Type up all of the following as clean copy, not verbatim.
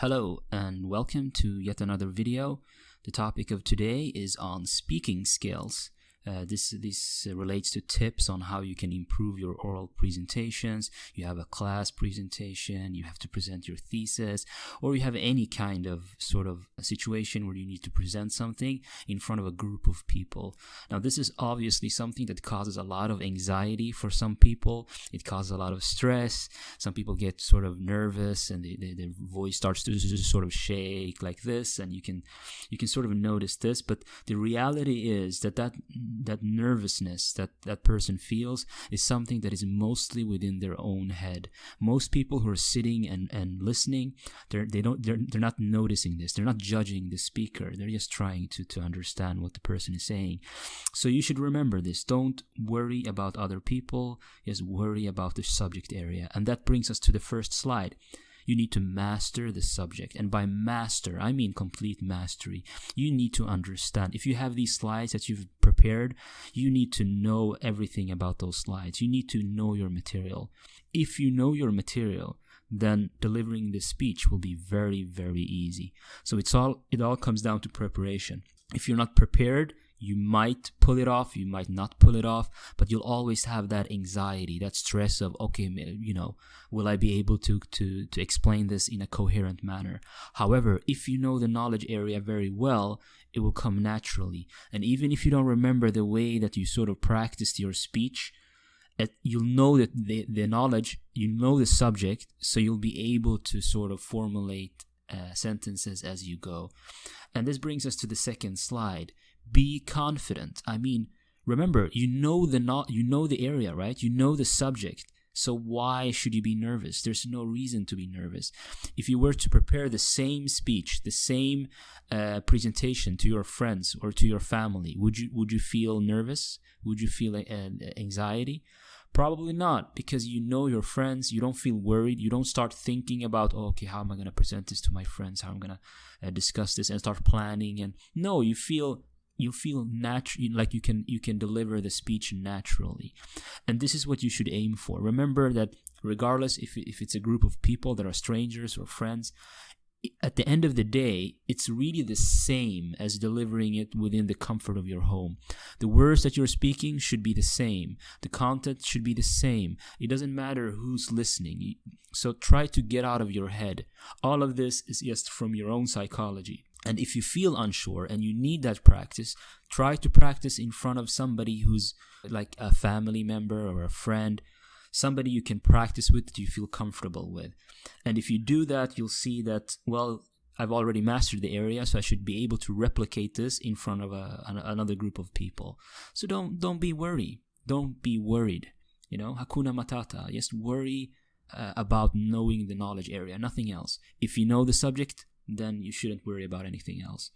Hello and welcome to yet another video. The topic of today is on speaking skills. This relates to tips on how you can improve your oral presentations. You have a class presentation, you have to present your thesis, or you have any kind of sort of a situation where you need to present something in front of a group of people. Now, this is obviously something that causes a lot of anxiety for some people. It causes a lot of stress. Some people get sort of nervous and their voice starts to sort of shake like this, and you can sort of notice this. But the reality is that nervousness that person feels is something that is mostly within their own head. Most people who are sitting and listening, they're not noticing this. They're not judging the speaker. They're just trying to understand what the person is saying. So you should remember this. Don't worry about other people. Just worry about the subject area. And that brings us to the first slide. You need to master the subject. And by master, I mean complete mastery. You need to understand. If you have these slides that you've prepared, you need to know everything about those slides. You need to know your material. If you know your material, then delivering the speech will be very, very easy. So it all comes down to preparation. If you're not prepared, you might pull it off, you might not pull it off, but you'll always have that anxiety, that stress of, okay, will I be able to explain this in a coherent manner? However, if you know the knowledge area very well, it will come naturally. And even if you don't remember the way that you sort of practiced your speech, you'll know that the knowledge, you know the subject, so you'll be able to sort of formulate sentences as you go. And this brings us to the second slide. Be confident. I mean, remember, you know the area, right? You know the subject. So why should you be nervous? There's no reason to be nervous. If you were to prepare the same speech, the same presentation to your friends or to your family, would you feel nervous? Would you feel anxiety? Probably not, because you know your friends. You don't feel worried. You don't start thinking about, how am I going to present this to my friends? How am I going to discuss this and start planning? And no, you feel natural, like you can deliver the speech naturally. And this is what you should aim for. Remember that regardless if it's a group of people that are strangers or friends, at the end of the day, it's really the same as delivering it within the comfort of your home. The words that you're speaking should be the same. The content should be the same. It doesn't matter who's listening. So try to get out of your head. All of this is just from your own psychology. And if you feel unsure and you need that practice, try to practice in front of somebody who's like a family member or a friend, somebody you can practice with that you feel comfortable with. And if you do that, you'll see that, I've already mastered the area, so I should be able to replicate this in front of another group of people. So don't be worried. Don't be worried. Hakuna Matata. Just worry about knowing the knowledge area, nothing else. If you know the subject, then you shouldn't worry about anything else.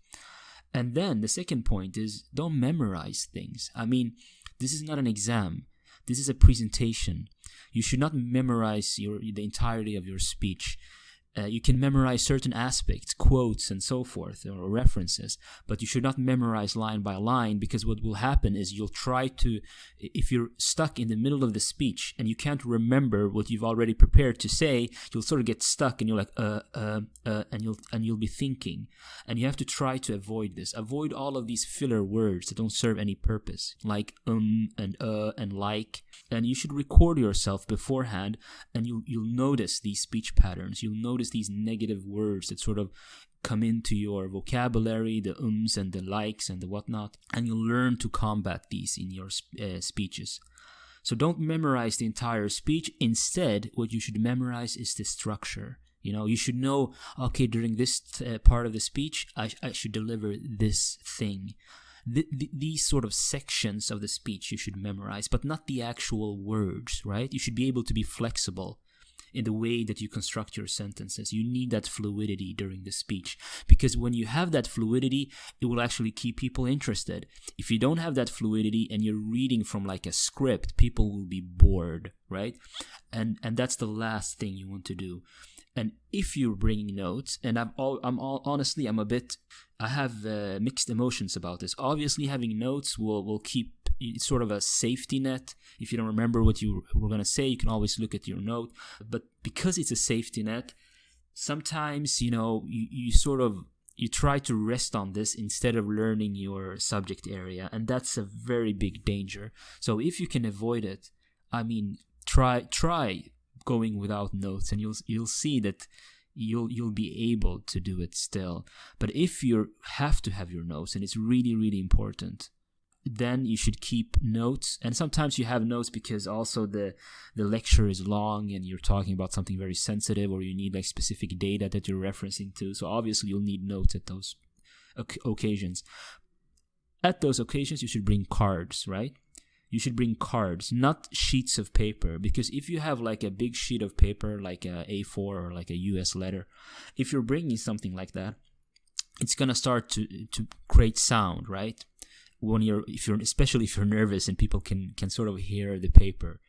And then the second point is, don't memorize things. I mean, this is not an exam. This is a presentation. You should not memorize the entirety of your speech. You can memorize certain aspects, quotes and so forth, or references, but you should not memorize line by line, because what will happen is you'll try to, if you're stuck in the middle of the speech and you can't remember what you've already prepared to say, you'll sort of get stuck and you're like, and you'll be thinking. And you have to try to avoid this. Avoid all of these filler words that don't serve any purpose, like and like. And you should record yourself beforehand, and you'll notice these speech patterns. You'll notice these negative words that sort of come into your vocabulary, the ums and the likes and the whatnot, and you'll learn to combat these in your speeches. So don't memorize the entire speech. Instead, what you should memorize is the structure. You should know, okay, during this part of the speech, I should deliver this thing. These sort of sections of the speech you should memorize, but not the actual words, right? You should be able to be flexible in the way that you construct your sentences. You need that fluidity during the speech, because when you have that fluidity, it will actually keep people interested. If you don't have that fluidity and you're reading from like a script, people will be bored, right? And that's the last thing you want to do. And if you're bringing notes, and I have mixed emotions about this. Obviously, having notes will keep it's sort of a safety net. If you don't remember what you were going to say, you can always look at your note. But because it's a safety net, sometimes, you sort of, you try to rest on this instead of learning your subject area, and that's a very big danger. So if you can avoid it, try going without notes, and you'll see that you'll be able to do it still. But if you have to have your notes, and it's really, really important, then you should keep notes. And sometimes you have notes because also the lecture is long and you're talking about something very sensitive, or you need like specific data that you're referencing to. So obviously you'll need notes at those occasions. At those occasions, you should bring cards, right? You should bring cards, not sheets of paper, because if you have like a big sheet of paper, like a A4 or like a US letter, if you're bringing something like that, it's gonna start to create sound, right? Especially if you're nervous and people can sort of hear the paper.